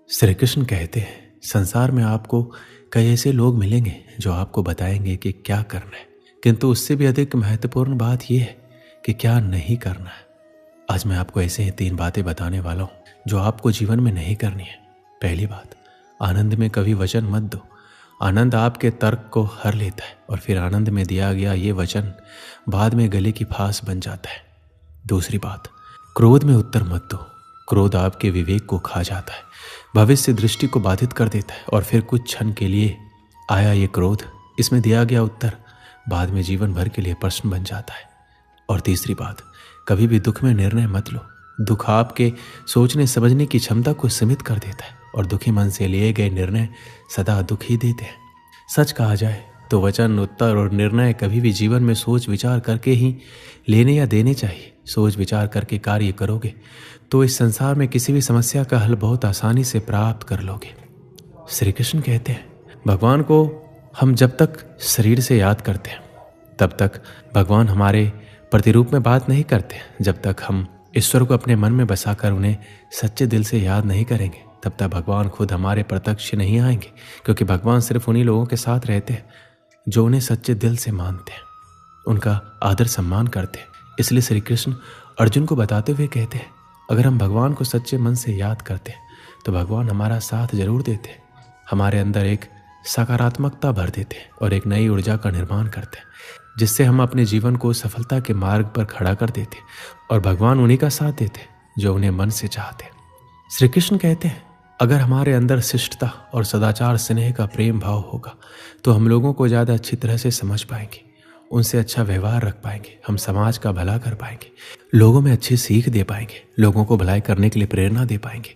श्री कृष्ण कहते हैं संसार में आपको कई ऐसे लोग मिलेंगे जो आपको बताएंगे कि क्या करना है, किंतु उससे भी अधिक महत्वपूर्ण बात यह है कि क्या नहीं करना है। आज मैं आपको ऐसे ही 3 बातें बताने वाला हूं जो आपको जीवन में नहीं करनी है। पहली बात, आनंद में कभी वचन मत दो। आनंद आपके तर्क को हर लेता है और फिर आनंद में दिया गया ये वचन बाद में गले की फांस बन जाता है। दूसरी बात, क्रोध में उत्तर मत दो। क्रोध आपके विवेक को खा जाता है, भविष्य दृष्टि को बाधित कर देता है और फिर कुछ क्षण के लिए आया ये क्रोध, इसमें दिया गया उत्तर बाद में जीवन भर के लिए प्रश्न बन जाता है। और तीसरी बात, कभी भी दुख में निर्णय मत लो। दुख आपके सोचने समझने की क्षमता को सीमित कर देता है और दुखी मन से लिए गए निर्णय सदा दुख ही देते हैं। सच कहा जाए तो वचन, उत्तर और निर्णय कभी भी जीवन में सोच विचार करके ही लेने या देने चाहिए। सोच विचार करके कार्य करोगे तो इस संसार में किसी भी समस्या का हल बहुत आसानी से प्राप्त कर लोगे। श्री कृष्ण कहते हैं भगवान को हम जब तक शरीर से याद करते हैं तब तक भगवान हमारे प्रतिरूप में बात नहीं करते। जब तक हम ईश्वर को अपने मन में बसाकर उन्हें सच्चे दिल से याद नहीं करेंगे तब तक भगवान खुद हमारे प्रत्यक्ष नहीं आएंगे, क्योंकि भगवान सिर्फ उन्हीं लोगों के साथ रहते हैं जो उन्हें सच्चे दिल से मानते हैं, उनका आदर सम्मान करते हैं। इसलिए श्री कृष्ण अर्जुन को बताते हुए कहते हैं अगर हम भगवान को सच्चे मन से याद करते हैं तो भगवान हमारा साथ जरूर देते हैं, हमारे अंदर एक सकारात्मकता भर देते हैं और एक नई ऊर्जा का निर्माण करते हैं, जिससे हम अपने जीवन को सफलता के मार्ग पर खड़ा कर देते हैं और भगवान उन्हीं का साथ देते हैं जो उन्हें मन से चाहते हैं। श्री कृष्ण कहते हैं अगर हमारे अंदर शिष्टता और सदाचार स्नेह का प्रेम भाव होगा तो हम लोगों को ज़्यादा अच्छी तरह से समझ पाएंगे, उनसे अच्छा व्यवहार रख पाएंगे, हम समाज का भला कर पाएंगे, लोगों में अच्छी सीख दे पाएंगे, लोगों को भलाई करने के लिए प्रेरणा दे पाएंगे।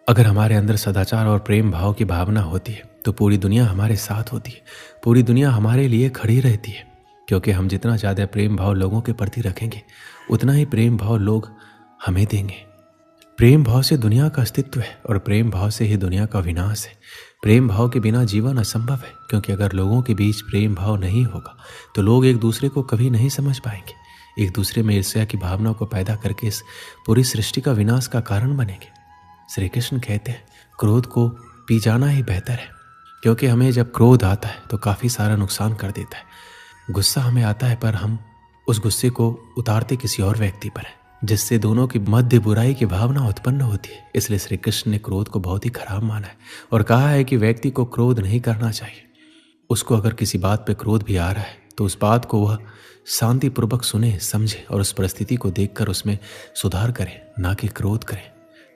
अगर हमारे अंदर सदाचार और प्रेम भाव की भावना होती है तो पूरी दुनिया हमारे साथ होती है, पूरी दुनिया हमारे लिए खड़ी रहती है, क्योंकि हम जितना ज़्यादा प्रेम भाव लोगों के प्रति रखेंगे उतना ही प्रेम भाव लोग हमें देंगे। प्रेम भाव से दुनिया का अस्तित्व है और प्रेम भाव से ही दुनिया का विनाश है। प्रेम भाव के बिना जीवन असंभव है, क्योंकि अगर लोगों के बीच प्रेम भाव नहीं होगा तो लोग एक दूसरे को कभी नहीं समझ पाएंगे, एक दूसरे में ईर्ष्या की भावना को पैदा करके इस पूरी सृष्टि का विनाश का कारण बनेंगे। श्री कृष्ण कहते हैं क्रोध को पी जाना ही बेहतर है, क्योंकि हमें जब क्रोध आता है तो काफ़ी सारा नुकसान कर देता है। गुस्सा हमें आता है पर हम उस गुस्से को उतारते किसी और व्यक्ति पर है, जिससे दोनों की मध्य बुराई की भावना उत्पन्न होती है। इसलिए श्री कृष्ण ने क्रोध को बहुत ही खराब माना है और कहा है कि व्यक्ति को क्रोध नहीं करना चाहिए। उसको अगर किसी बात पे क्रोध भी आ रहा है तो उस बात को वह शांतिपूर्वक सुने, समझे और उस परिस्थिति को देखकर उसमें सुधार करे, ना कि क्रोध करे।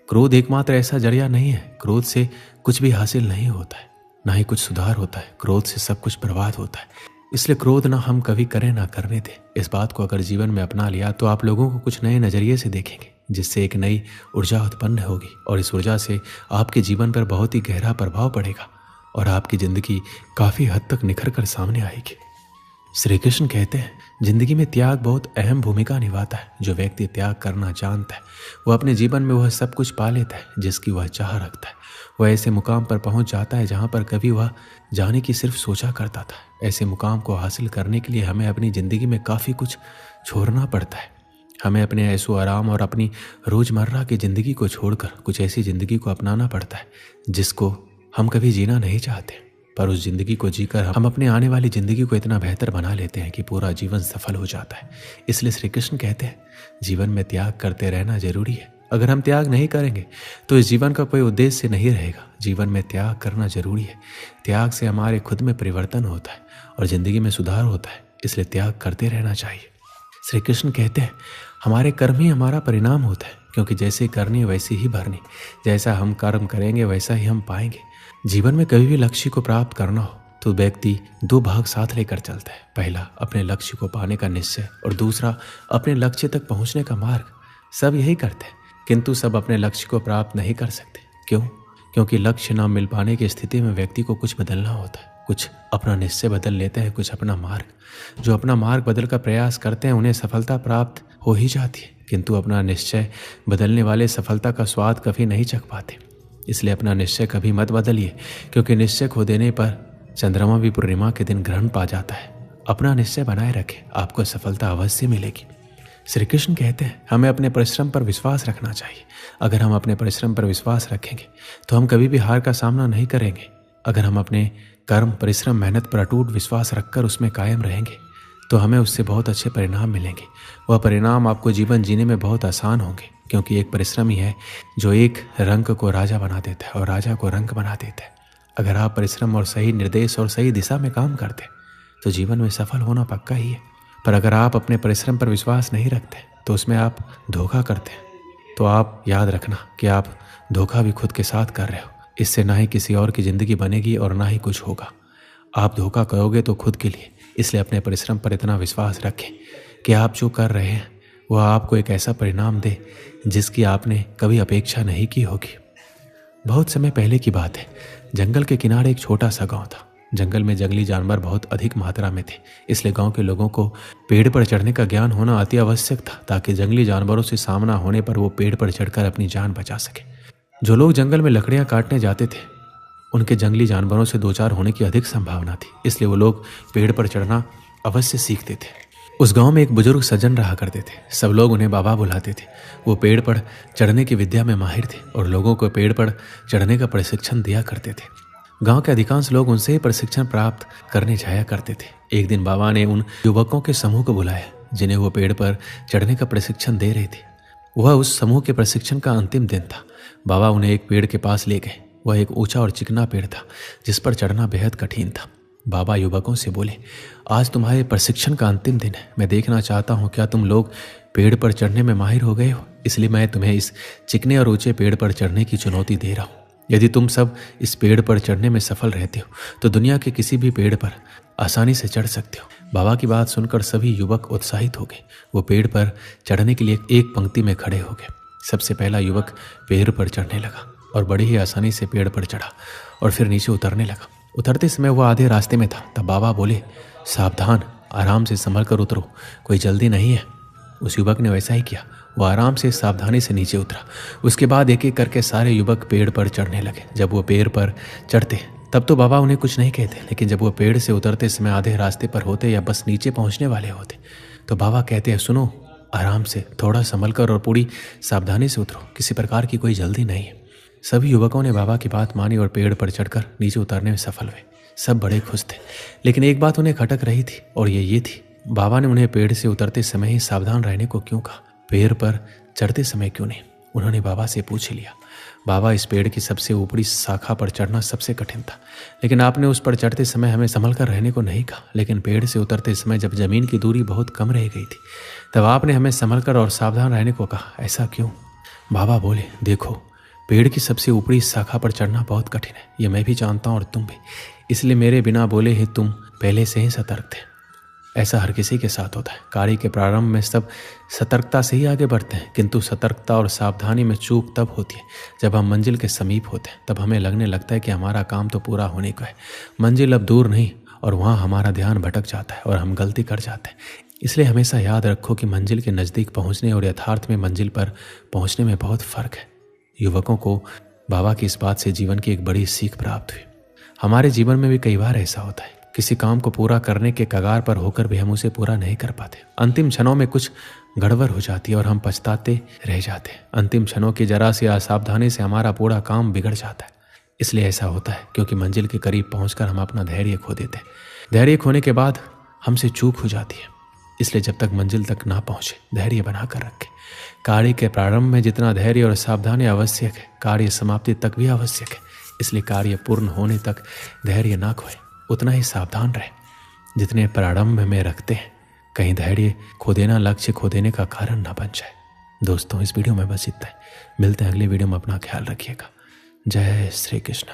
क्रोध एकमात्र ऐसा जरिया नहीं है, क्रोध से कुछ भी हासिल नहीं होता है, ना ही कुछ सुधार होता है, क्रोध से सब कुछ बर्बाद होता है। इसलिए क्रोध ना हम कभी करें ना करने दें। इस बात को अगर जीवन में अपना लिया तो आप लोगों को कुछ नए नज़रिए से देखेंगे, जिससे एक नई ऊर्जा उत्पन्न होगी और इस ऊर्जा से आपके जीवन पर बहुत ही गहरा प्रभाव पड़ेगा और आपकी ज़िंदगी काफ़ी हद तक निखर कर सामने आएगी। श्री कृष्ण कहते हैं जिंदगी में त्याग बहुत अहम भूमिका निभाता है। जो व्यक्ति त्याग करना जानता है वह अपने जीवन में वह सब कुछ पा लेता है जिसकी वह चाह रखता है। वह ऐसे मुकाम पर पहुंच जाता है जहां पर कभी वह जाने की सिर्फ सोचा करता था। ऐसे मुकाम को हासिल करने के लिए हमें अपनी ज़िंदगी में काफ़ी कुछ छोड़ना पड़ता है। हमें अपने ऐशो आराम और अपनी रोज़मर्रा की ज़िंदगी को छोड़कर कुछ ऐसी ज़िंदगी को अपनाना पड़ता है जिसको हम कभी जीना नहीं चाहते, पर उस ज़िंदगी को जीकर हम अपने आने वाली ज़िंदगी को इतना बेहतर बना लेते हैं कि पूरा जीवन सफल हो जाता है। इसलिए श्री कृष्ण कहते हैं जीवन में त्याग करते रहना जरूरी है। अगर हम त्याग नहीं करेंगे तो इस जीवन का कोई उद्देश्य नहीं रहेगा। जीवन में त्याग करना जरूरी है। त्याग से हमारे खुद में परिवर्तन होता है और ज़िंदगी में सुधार होता है, इसलिए त्याग करते रहना चाहिए। श्री कृष्ण कहते हैं हमारे कर्म ही हमारा परिणाम होता है, क्योंकि जैसे करनी वैसी ही भरनी। जैसा हम कर्म करेंगे वैसा ही हम पाएंगे। जीवन में कभी भी लक्ष्य को प्राप्त करना हो तो व्यक्ति 2 भाग साथ लेकर चलता है। पहला अपने लक्ष्य को पाने का निश्चय और दूसरा अपने लक्ष्य तक पहुंचने का मार्ग। सब यही करते हैं, किंतु सब अपने लक्ष्य को प्राप्त नहीं कर सकते। क्यों? क्योंकि लक्ष्य न मिल पाने की स्थिति में व्यक्ति को कुछ बदलना होता है। कुछ अपना निश्चय बदल लेते हैं, कुछ अपना मार्ग। जो अपना मार्ग बदल का प्रयास करते हैं उन्हें सफलता प्राप्त हो ही जाती है, किंतु अपना निश्चय बदलने वाले सफलता का स्वाद कभी नहीं चख पाते। इसलिए अपना निश्चय कभी मत बदलिए, क्योंकि निश्चय खो देने पर चंद्रमा भी पूर्णिमा के दिन ग्रहण पा जाता है। अपना निश्चय बनाए रखें, आपको सफलता अवश्य मिलेगी। श्री कृष्ण कहते हैं हमें अपने परिश्रम पर विश्वास रखना चाहिए। अगर हम अपने परिश्रम पर विश्वास रखेंगे तो हम कभी भी हार का सामना नहीं करेंगे। अगर हम अपने कर्म, परिश्रम, मेहनत पर अटूट विश्वास रखकर उसमें कायम रहेंगे तो हमें उससे बहुत अच्छे परिणाम मिलेंगे। वह परिणाम आपको जीवन जीने में बहुत आसान होंगे, क्योंकि एक परिश्रम ही है जो एक रंक को राजा बना देता है और राजा को रंक बना देता है। अगर आप परिश्रम और सही निर्देश और सही दिशा में काम करते तो जीवन में सफल होना पक्का ही है। पर अगर आप अपने परिश्रम पर विश्वास नहीं रखते तो उसमें आप धोखा करते हैं, तो आप याद रखना कि आप धोखा भी खुद के साथ कर रहे हो। इससे ना ही किसी और की ज़िंदगी बनेगी और ना ही कुछ होगा। आप धोखा करोगे तो खुद के लिए। इसलिए अपने परिश्रम पर इतना विश्वास रखें कि आप जो कर रहे हैं वह आपको एक ऐसा परिणाम दे जिसकी आपने कभी अपेक्षा नहीं की होगी। बहुत समय पहले की बात है, जंगल के किनारे एक छोटा सा गांव था। जंगल में जंगली जानवर बहुत अधिक मात्रा में थे, इसलिए गांव के लोगों को पेड़ पर चढ़ने का ज्ञान होना अति आवश्यक था, ताकि जंगली जानवरों से सामना होने पर वो पेड़ पर चढ़कर अपनी जान बचा सके। जो लोग जंगल में लकड़ियां काटने जाते थे उनके जंगली जानवरों से दो चार होने की अधिक संभावना थी, इसलिए वो लोग पेड़ पर चढ़ना अवश्य सीखते थे। उस गांव में एक बुजुर्ग सज्जन रहा करते थे। सब लोग उन्हें बाबा बुलाते थे। वो पेड़ पर चढ़ने की विद्या में माहिर थे और लोगों को पेड़ पर चढ़ने का प्रशिक्षण दिया करते थे। गांव के अधिकांश लोग उनसे ही प्रशिक्षण प्राप्त करने जाया करते थे। एक दिन बाबा ने उन युवकों के समूह को बुलाया जिन्हें वो पेड़ पर चढ़ने का प्रशिक्षण दे रहे थे। वह उस समूह के प्रशिक्षण का अंतिम दिन था। बाबा उन्हें एक पेड़ के पास ले गए। वह एक ऊंचा और चिकना पेड़ था जिस पर चढ़ना बेहद कठिन था। बाबा युवकों से बोले, आज तुम्हारे प्रशिक्षण का अंतिम दिन है। मैं देखना चाहता हूँ क्या तुम लोग पेड़ पर चढ़ने में माहिर हो गए हो। इसलिए मैं तुम्हें इस चिकने और ऊंचे पेड़ पर चढ़ने की चुनौती दे रहा हूँ। यदि तुम सब इस पेड़ पर चढ़ने में सफल रहते हो तो दुनिया के किसी भी पेड़ पर आसानी से चढ़ सकते हो। बाबा की बात सुनकर सभी युवक उत्साहित हो गए। वो पेड़ पर चढ़ने के लिए एक पंक्ति में खड़े हो गए। सबसे पहला युवक पेड़ पर चढ़ने लगा और बड़ी ही आसानी से पेड़ पर चढ़ा और फिर नीचे उतरने लगा। उतरते समय वह आधे रास्ते में था। तब बाबा बोले, सावधान, आराम से संभल कर उतरो, कोई जल्दी नहीं है। उस युवक ने वैसा ही किया। वह आराम से सावधानी से नीचे उतरा। उसके बाद एक एक करके सारे युवक पेड़ पर चढ़ने लगे। जब वो पेड़ पर चढ़ते तब तो बाबा उन्हें कुछ नहीं कहते, लेकिन जब वो पेड़ से उतरते समय आधे रास्ते पर होते या बस नीचे पहुंचने वाले होते तो बाबा कहते हैं, सुनो, आराम से, थोड़ा संभल कर और पूरी सावधानी से उतरो, किसी प्रकार की कोई जल्दी नहीं है। सभी युवकों ने बाबा की बात मानी और पेड़ पर चढ़कर नीचे उतरने में सफल हुए। सब बड़े खुश थे, लेकिन एक बात उन्हें खटक रही थी और ये थी, बाबा ने उन्हें पेड़ से उतरते समय ही सावधान रहने को क्यों कहा, पेड़ पर चढ़ते समय क्यों नहीं। उन्होंने बाबा से पूछ लिया, बाबा, इस पेड़ की सबसे ऊपरी शाखा पर चढ़ना सबसे कठिन था, लेकिन आपने उस पर चढ़ते समय हमें संभल कर रहने को नहीं कहा। लेकिन पेड़ से उतरते समय जब जमीन की दूरी बहुत कम रह गई थी तब आपने हमें संभल कर और सावधान रहने को कहा, ऐसा क्यों। बाबा बोले, देखो, पेड़ की सबसे ऊपरी शाखा पर चढ़ना बहुत कठिन है, ये मैं भी जानता हूँ और तुम भी। इसलिए मेरे बिना बोले ही तुम पहले से ही सतर्क थे। ऐसा हर किसी के साथ होता है। कार्य के प्रारंभ में सब सतर्कता से ही आगे बढ़ते हैं, किंतु सतर्कता और सावधानी में चूक तब होती है जब हम मंजिल के समीप होते हैं। तब हमें लगने लगता है कि हमारा काम तो पूरा होने का है, मंजिल अब दूर नहीं, और वहाँ हमारा ध्यान भटक जाता है और हम गलती कर जाते हैं। इसलिए हमेशा याद रखो कि मंजिल के नज़दीक पहुँचने और यथार्थ में मंजिल पर पहुँचने में बहुत फ़र्क है। युवकों को बाबा की इस बात से जीवन की एक बड़ी सीख प्राप्त हुई। हमारे जीवन में भी कई बार ऐसा होता है, किसी काम को पूरा करने के कगार पर होकर भी हम उसे पूरा नहीं कर पाते। अंतिम क्षणों में कुछ गड़बड़ हो जाती है और हम पछताते रह जाते हैं। अंतिम क्षणों की जरा सी असावधानी से हमारा पूरा काम बिगड़ जाता है। इसलिए ऐसा होता है क्योंकि मंजिल के करीब पहुंचकर हम अपना धैर्य खो देते हैं। धैर्य खोने के बाद हमसे चूक हो जाती है। इसलिए जब तक मंजिल तक ना पहुंचे धैर्य बना कर रखें। कार्य के प्रारंभ में जितना धैर्य और सावधानी आवश्यक है, कार्य समाप्ति तक भी आवश्यक है। इसलिए कार्य पूर्ण होने तक धैर्य ना खोए, उतना ही सावधान रहे जितने प्रारंभ में रखते हैं। कहीं धैर्य खो देना लक्ष्य खो देने का कारण ना बन जाए। दोस्तों, इस वीडियो में बस इतना है। मिलते हैं अगली वीडियो में। अपना ख्याल रखिएगा। जय श्री कृष्ण।